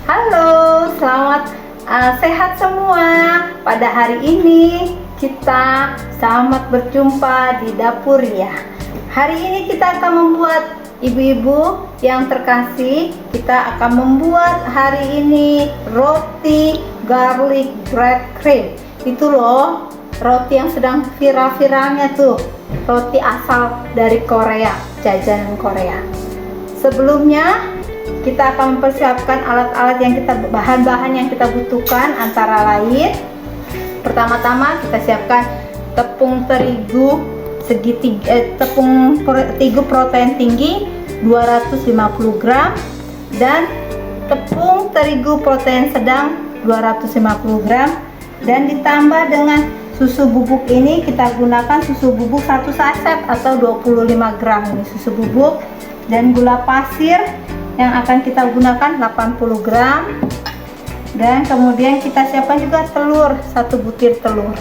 Halo, selamat sehat semua. Pada hari ini kita selamat berjumpa di dapur ya. Hari ini kita akan membuat, ibu-ibu yang terkasih, kita akan membuat hari ini roti garlic bread cream. Itu loh, roti yang sedang viral-viralnya tuh, roti asal dari Korea, jajanan Korea. Sebelumnya kita akan mempersiapkan alat-alat yang bahan-bahan yang kita butuhkan, antara lain pertama-tama kita siapkan tepung terigu tepung terigu protein tinggi 250 gram dan tepung terigu protein sedang 250 gram, dan ditambah dengan susu bubuk. Ini kita gunakan susu bubuk 1 saset atau 25 gram ini susu bubuk, dan gula pasir yang akan kita gunakan 80 gram, dan kemudian kita siapkan juga telur, 1 butir telur,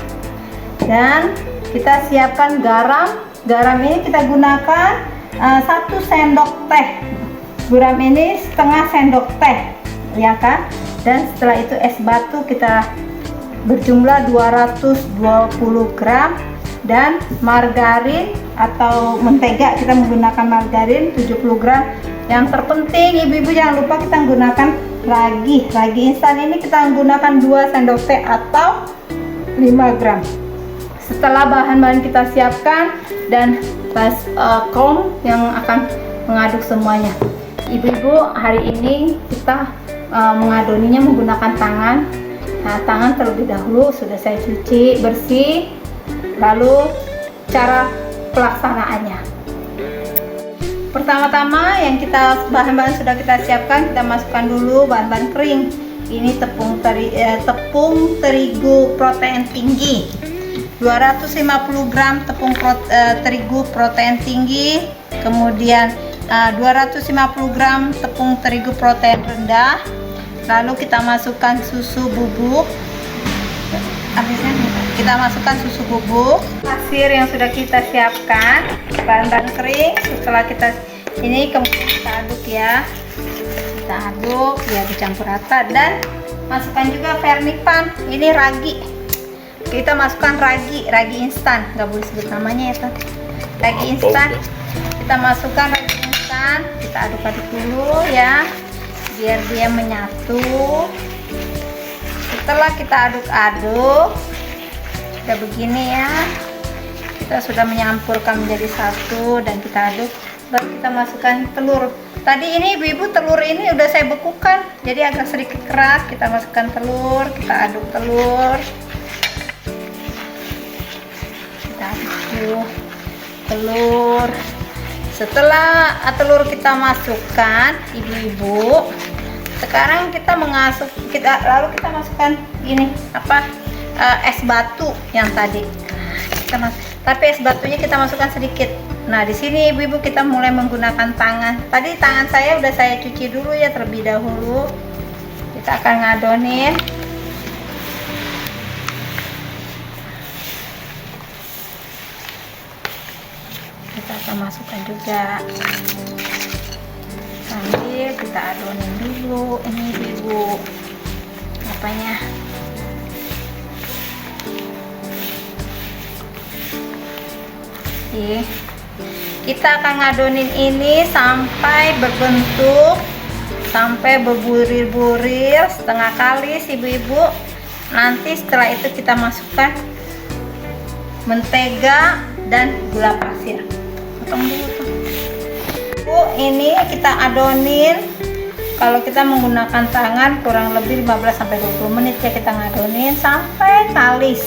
dan kita siapkan garam. Garam ini kita gunakan 1 sendok teh, garam ini setengah sendok teh ya kan. Dan setelah itu es batu kita berjumlah 220 gram, dan margarin atau mentega kita menggunakan margarin 70 gram. Yang terpenting ibu-ibu jangan lupa kita menggunakan ragi instan. Ini kita menggunakan 2 sendok teh atau 5 gram. Setelah bahan-bahan kita siapkan dan kom yang akan mengaduk semuanya, ibu-ibu hari ini kita mengadoninya menggunakan tangan. Nah, tangan terlebih dahulu sudah saya cuci bersih. Lalu cara pelaksanaannya, pertama-tama yang bahan-bahan sudah kita siapkan, kita masukkan dulu bahan-bahan kering. Ini tepung terigu protein tinggi 250 gram terigu protein tinggi, kemudian 250 gram tepung terigu protein rendah. Lalu kita masukkan susu bubuk, habisnya kita masukkan susu bubuk, pasir yang sudah kita siapkan, bahan-bahan kering. Setelah ini kemudian kita aduk ya, kita aduk biar dicampur rata, dan masukkan juga vermipan. Ini ragi, kita masukkan ragi instan, nggak boleh sebut namanya ya, ragi instan. Kita masukkan ragi instan, kita aduk-aduk dulu ya biar dia menyatu. Setelah kita aduk-aduk udah begini ya, kita sudah menyampurkan menjadi satu dan kita aduk. Baru kita masukkan telur. Tadi ini ibu-ibu telur ini udah saya bekukan, jadi agak sedikit keras. Kita masukkan telur, kita aduk telur, kita aduk telur. Setelah telur kita masukkan, ibu-ibu, sekarang lalu kita masukkan ini es batu yang tadi. Tapi es batunya kita masukkan sedikit. Nah, di sini ibu-ibu kita mulai menggunakan tangan. Tadi tangan saya udah saya cuci dulu ya terlebih dahulu. Kita akan ngadonin. Kita akan masukkan juga. Sambil kita adonin dulu ini ibu-ibu kita akan ngadonin ini sampai berbentuk, sampai berburir-burir setengah kalis ibu-ibu. Nanti setelah itu kita masukkan mentega dan gula pasir. Potong dulu tuh. Ini kita adonin, kalau kita menggunakan tangan kurang lebih 15-20 menit ya, kita ngadonin sampai kalis.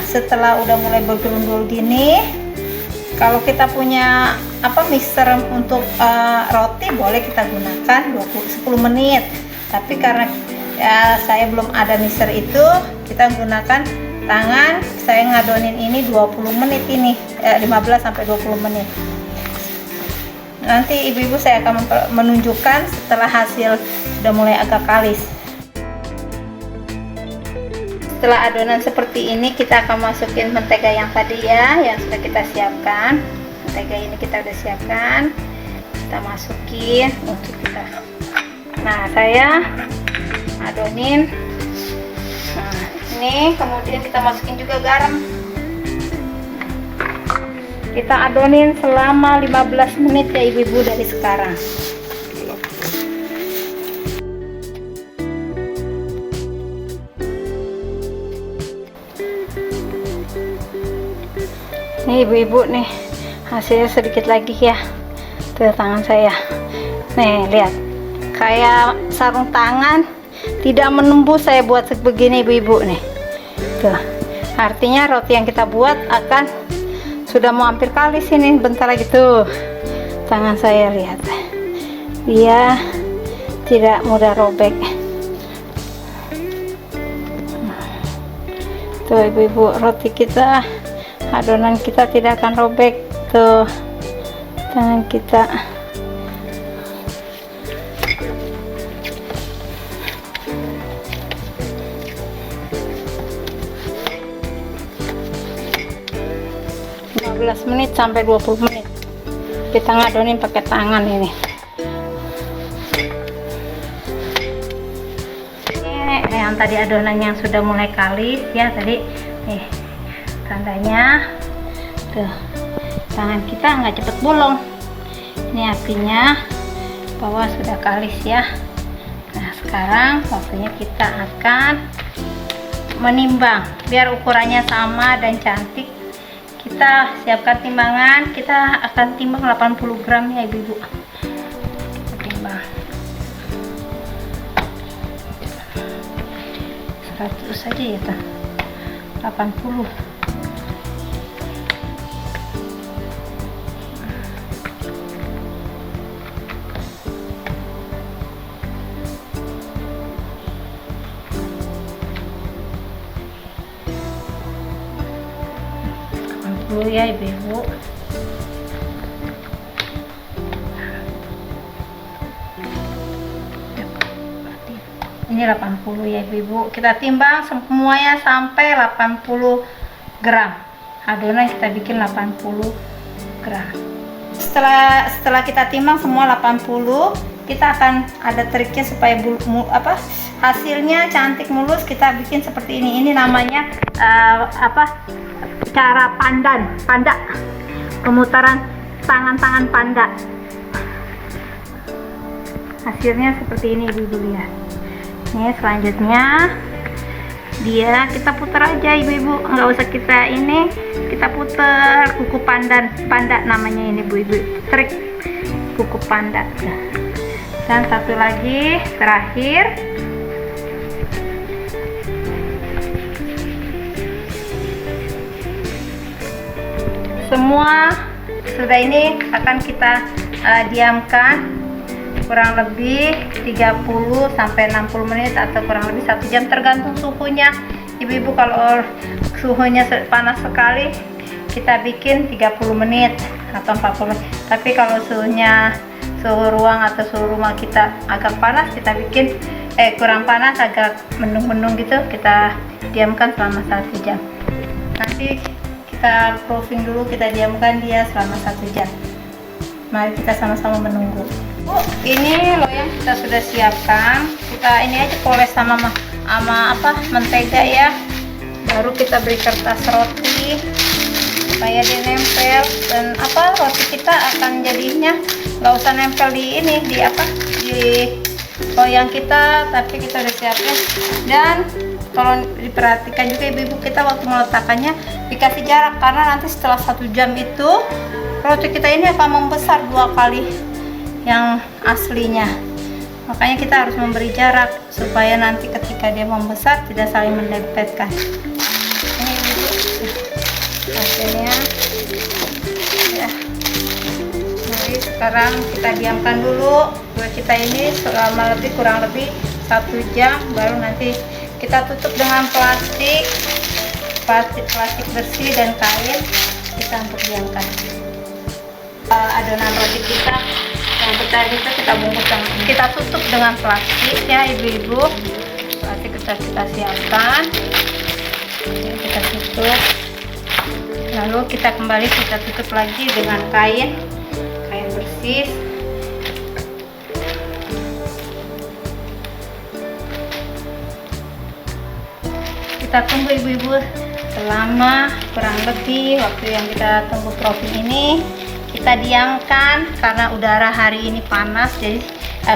Setelah udah mulai bergerundul gini, kalau kita punya mixer untuk roti boleh kita gunakan 10 menit. Tapi karena saya belum ada mixer itu, kita gunakan tangan. Saya ngadonin ini 20 menit ini, 15-20 menit. Nanti ibu-ibu saya akan menunjukkan setelah hasil sudah mulai agak kalis. Setelah adonan seperti ini, kita akan masukin mentega yang tadi ya, yang sudah kita siapkan. Mentega ini kita udah siapkan, kita masukin untuk kita Nah, saya adonin. Nah, ini kemudian kita masukin juga garam. Kita adonin selama 15 menit ya ibu-ibu dari sekarang. Nih ibu-ibu nih, hasilnya sedikit lagi ya. Tuh tangan saya. Nih, lihat. Kayak sarung tangan, tidak menembus saya buat sebegini ibu-ibu nih. Tuh. Artinya roti yang kita buat akan sudah mau hampir kali sini, bentar lagi tuh. Tangan saya lihat. Dia tidak mudah robek. Tuh ibu-ibu, roti kita, adonan kita tidak akan robek. Tuh tangan kita. Menit sampai 20 menit kita ngadonin pakai tangan ini. Ini yang tadi adonan yang sudah mulai kalis ya tadi nih tandanya tuh, tangan kita nggak cepet bolong, ini artinya bahwa sudah kalis ya. Nah sekarang waktunya kita akan menimbang biar ukurannya sama dan cantik. Kita siapkan timbangan, kita akan timbang 80 gram ya ibu-ibu. Kita timbang 100 saja ya tuh, 80. Dulu ya ibu-ibu. Ini 80 ya ibu-ibu. Kita timbang semuanya sampai 80 gram. Adonan kita bikin 80 gram. Setelah kita timbang semua 80, kita akan ada triknya supaya hasilnya cantik mulus. Kita bikin seperti ini. Ini namanya cara panda, pemutaran tangan panda. Hasilnya seperti ini ibu-ibu lihat. Ini selanjutnya kita putar aja ibu-ibu, nggak usah kita putar kuku panda namanya ini ibu-ibu, trik kuku panda. Dan satu lagi terakhir. Semua sudah ini akan kita diamkan kurang lebih 30 sampai 60 menit atau kurang lebih 1 jam tergantung suhunya ibu-ibu. Kalau suhunya panas sekali kita bikin 30 menit atau 40 menit. Tapi kalau suhu ruang atau suhu rumah kita agak panas, kita bikin kurang panas, agak mendung-mendung gitu, kita diamkan selama 1 jam. Nanti kita proofing dulu, kita diamkan dia selama 1 jam. Mari kita sama-sama menunggu. Ini loyang kita sudah siapkan. Kita ini aja poles sama mentega ya. Baru kita beri kertas roti supaya dia nempel, dan roti kita akan jadinya nggak usah nempel di loyang kita, tapi kita udah siapin. Dan kalau diperhatikan juga ibu-ibu, kita waktu meletakkannya dikasih jarak, karena nanti setelah 1 jam itu roti kita ini akan membesar 2 kali yang aslinya. Makanya kita harus memberi jarak supaya nanti ketika dia membesar tidak saling mendempetkan. Ini ibu hasilnya ya. Jadi sekarang kita diamkan dulu buat kita ini selama kurang lebih 1 jam, baru nanti kita tutup dengan plastik bersih dan kain kita untuk diamkan. Adonan roti kita yang tadi itu kita bungkus, kita tutup dengan plastik ya ibu-ibu. Plastik kita siapkan, kita tutup, lalu kita kembali kita tutup lagi dengan kain bersih. kita tunggu ibu-ibu selama kurang lebih waktu yang kita tunggu proofing ini. Kita diamkan karena udara hari ini panas, jadi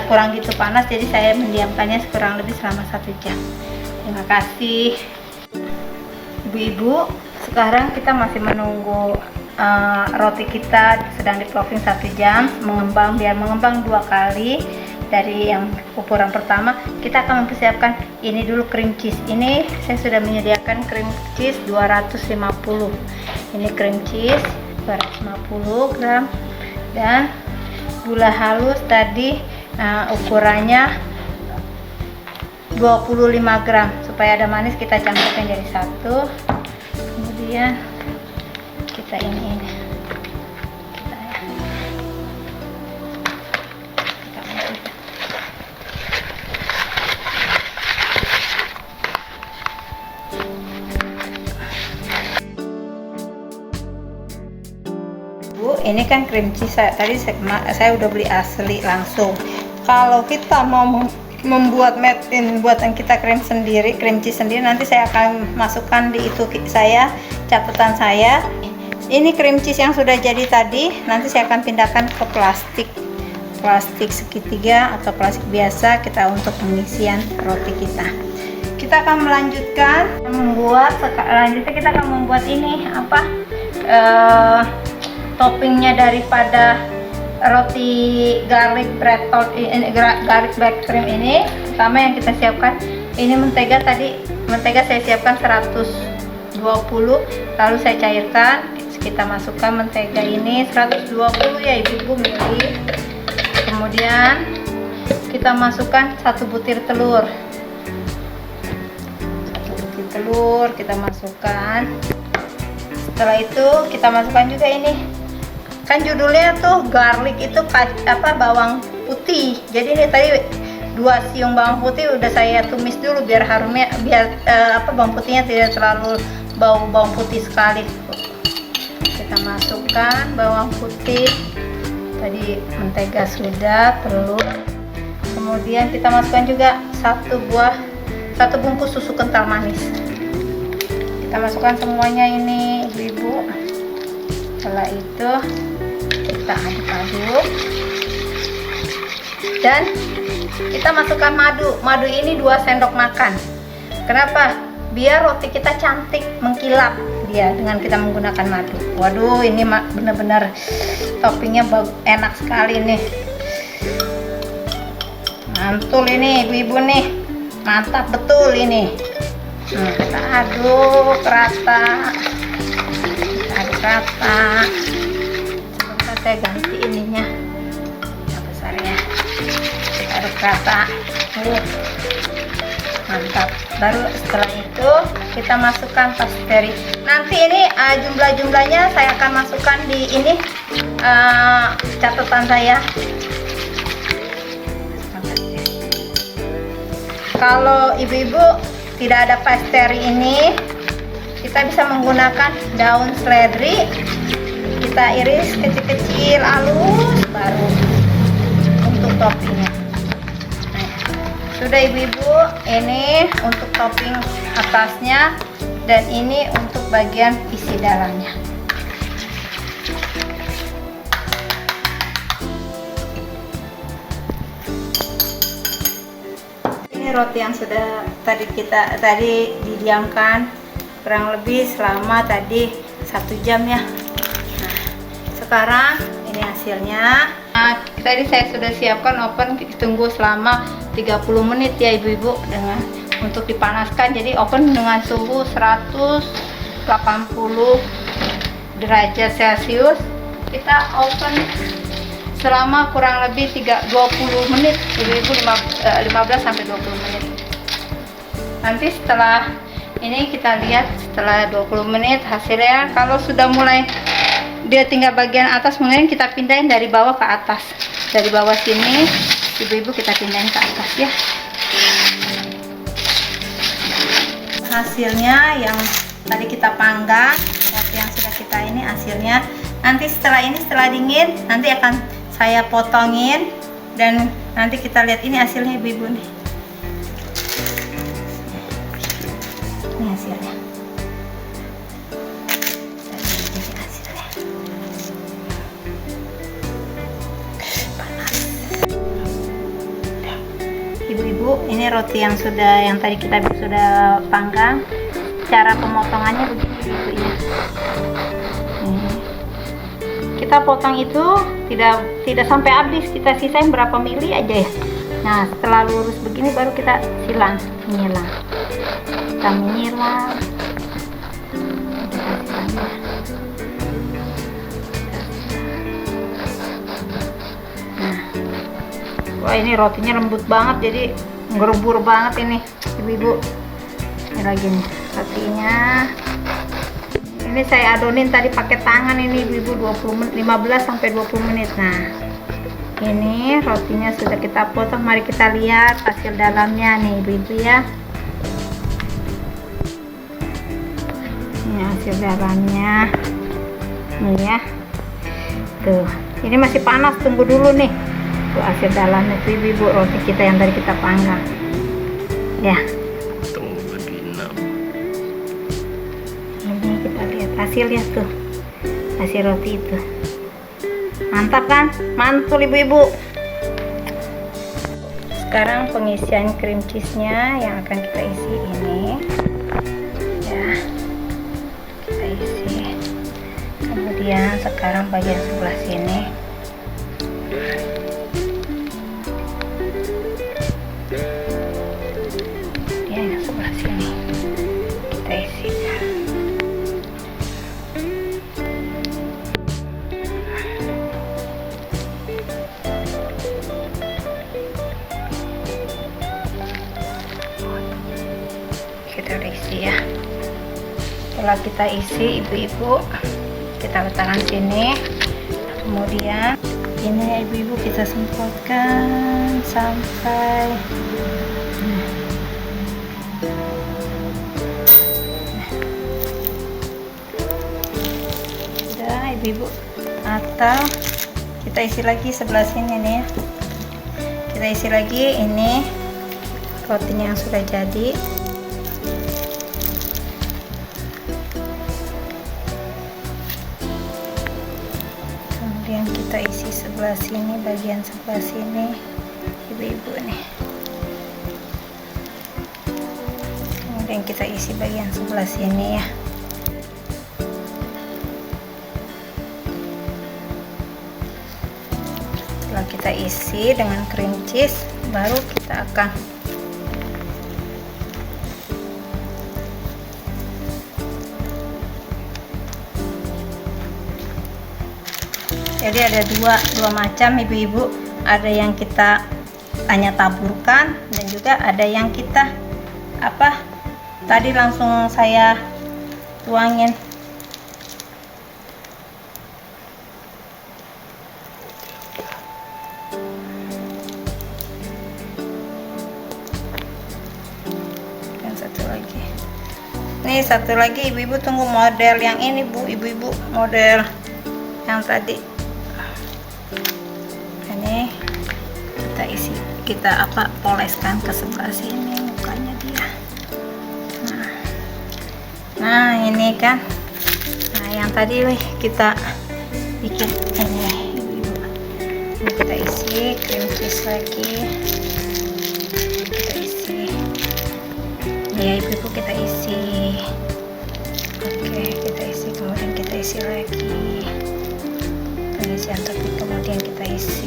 kurang gitu panas, jadi saya mendiamkannya kurang lebih selama 1 jam. Terima kasih ibu-ibu. Sekarang kita masih menunggu roti kita sedang di proofing 1 jam, mengembang, biar mengembang 2 kali. Dari yang ukuran pertama kita akan mempersiapkan ini dulu, cream cheese. Ini saya sudah menyediakan cream cheese 250. Ini cream cheese 250 gram dan gula halus tadi ukurannya 25 gram. Supaya ada manis kita campurkan jadi satu. Kemudian kita ini ini kan cream cheese tadi saya udah beli asli langsung. Kalau kita mau membuat made in buatan kita cream cheese sendiri, nanti saya akan masukkan di itu catatan saya. Ini cream cheese yang sudah jadi tadi, nanti saya akan pindahkan ke plastik segitiga atau plastik biasa kita untuk pengisian roti kita. Kita akan melanjutkan selanjutnya kita akan membuat ini toppingnya daripada roti garlic bread cream ini. Pertama yang kita siapkan ini mentega. Mentega saya siapkan 120, lalu saya cairkan. Kita masukkan mentega ini 120 ya ibu-ibu milih. Kemudian kita masukkan 1 butir telur. 1 butir telur kita masukkan. Setelah itu kita masukkan juga ini, kan judulnya tuh garlic itu bawang putih. Jadi ini tadi 2 siung bawang putih udah saya tumis dulu biar harumnya, bawang putihnya tidak terlalu bau bawang putih sekali. Kita masukkan bawang putih, tadi mentega sudah, telur. Kemudian kita masukkan juga 1 bungkus susu kental manis. Kita masukkan semuanya ini ibu-ibu. Setelah itu kita aduk-aduk dan kita masukkan madu ini 2 sendok makan. Kenapa? Biar roti kita cantik mengkilap dia dengan kita menggunakan madu. Waduh, ini benar-benar toppingnya enak sekali nih, mantul ini ibu-ibu nih, mantap betul ini. Kita aduk rata. Sebentar saya ganti ininya yang besarnya. Aduk rata. Mantap. Baru setelah itu kita masukkan pastry. Nanti ini jumlah-jumlahnya saya akan masukkan di ini catatan saya. Kalau ibu-ibu tidak ada pastry ini, kita bisa menggunakan daun seledri. Kita iris kecil-kecil halus baru untuk toppingnya. Sudah ibu-ibu, ini untuk topping atasnya dan ini untuk bagian isi dalamnya. Ini roti yang sudah tadi didiamkan kurang lebih selama tadi 1 jam ya. Nah, sekarang ini hasilnya. Tadi saya sudah siapkan oven, tunggu selama 30 menit ya ibu-ibu untuk dipanaskan. Jadi oven dengan suhu 180 derajat Celcius. Kita oven selama kurang lebih 20 menit ibu-ibu, 15 sampai 20 menit. Nanti setelah ini kita lihat setelah 20 menit hasilnya. Kalau sudah mulai dia tinggal bagian atas, mungkin kita pindahin dari bawah ke atas. Dari bawah sini ibu-ibu kita pindahin ke atas ya. Hasilnya yang tadi kita panggang, roti yang sudah kita ini hasilnya. Nanti setelah dingin nanti akan saya potongin dan nanti kita lihat ini hasilnya ibu-ibu nih. Ini hasilnya. hasilnya. Ini hasilnya. Panas. Ibu-ibu, ini roti yang tadi kita sudah panggang. Cara pemotongannya begini ibu ya. Kita potong itu tidak sampai habis, kita sisain berapa mili aja ya. Nah, setelah lurus begini baru kita menyilang. Kita menyilang. Nah, wah ini rotinya lembut banget, jadi ngerebur banget ini, ibu-ibu. Ini lagi nih rotinya. Ini saya adonin tadi pakai tangan ini ibu-ibu 15 sampai 20 menit. Nah, ini rotinya sudah kita potong. Mari kita lihat hasil dalamnya nih ibu-ibu ya. Ini hasil dalamnya. Nih ya. Tuh, ini masih panas, tunggu dulu nih. Tuh hasil dalamnya tuh ibu-ibu, roti kita yang tadi kita panggang. Ya. Hasilnya tuh, hasil roti itu mantap kan, mantul ibu-ibu. Sekarang pengisian cream cheese nya yang akan kita isi ini ya, kita isi. Kemudian sekarang bagian sebelah sini yang sebelah sini kita isi. Kita udah isi ya. Setelah kita isi ibu-ibu, kita letakkan sini. Kemudian ini ya ibu-ibu, kita semprotkan sampai udah ibu-ibu. Atau kita isi lagi sebelah sini nih ya. Kita isi lagi ini rotinya yang sudah jadi. Kemudian kita isi sebelah sini, bagian sebelah sini ibu-ibu nih. Kemudian kita isi bagian sebelah sini ya. Setelah kita isi dengan cream cheese, baru kita akan jadi ada dua macam ibu-ibu, ada yang kita hanya taburkan dan juga ada yang kita tadi langsung saya tuangin. Dan satu lagi, nih satu lagi ibu-ibu, tunggu model yang ini bu, ibu-ibu model yang tadi. Ini kita isi, kita poleskan ke sebelah sini mukanya dia. Nah ini kan, nah yang tadi kita bikin ini ibu-ibu. Ini kita isi cream cheese lagi, kita isi ya ibu-ibu, kita isi. Oke, kita isi, kemudian kita isi lagi pengisian, tapi kemudian kita isi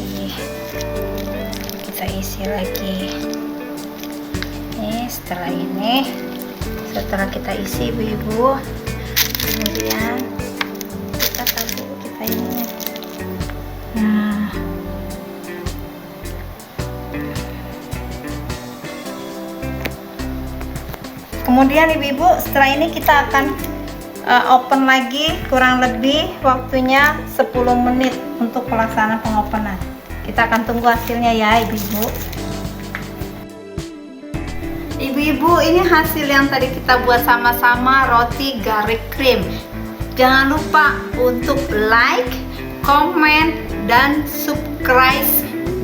lagi. Nih setelah kita isi ibu-ibu, kemudian kita tabur, kita ini. Nah kemudian ibu-ibu, setelah ini kita akan open lagi, kurang lebih waktunya 10 menit untuk pelaksanaan pengopenan. Kita akan tunggu hasilnya ya ibu-ibu. Ibu-ibu, ini hasil yang tadi kita buat sama-sama, roti garlic cream. Jangan lupa untuk like, komen, dan subscribe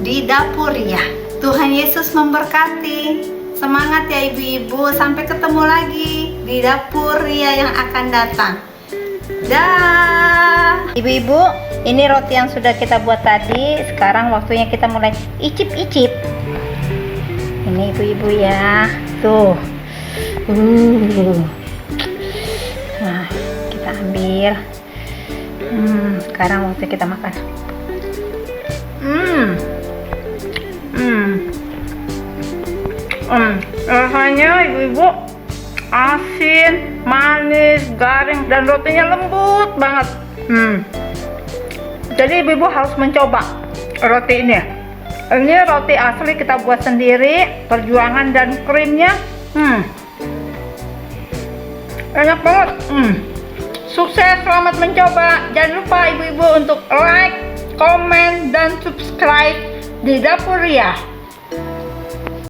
di dapur ya. Tuhan Yesus memberkati. Semangat ya ibu-ibu, sampai ketemu lagi. di dapur Ria yang akan datang. Dah. Ibu-ibu, ini roti yang sudah kita buat tadi. Sekarang waktunya kita mulai icip-icip. Ini ibu-ibu ya. Tuh. Nah, kita ambil. Sekarang waktu kita makan. Rasanya ibu-ibu asin, manis, garing, dan rotinya lembut banget. Jadi ibu-ibu harus mencoba roti ini. Ini roti asli kita buat sendiri, perjuangan dan krimnya enak banget. Sukses, selamat mencoba. Jangan lupa ibu-ibu untuk like, komen, dan subscribe di Dapur Ria.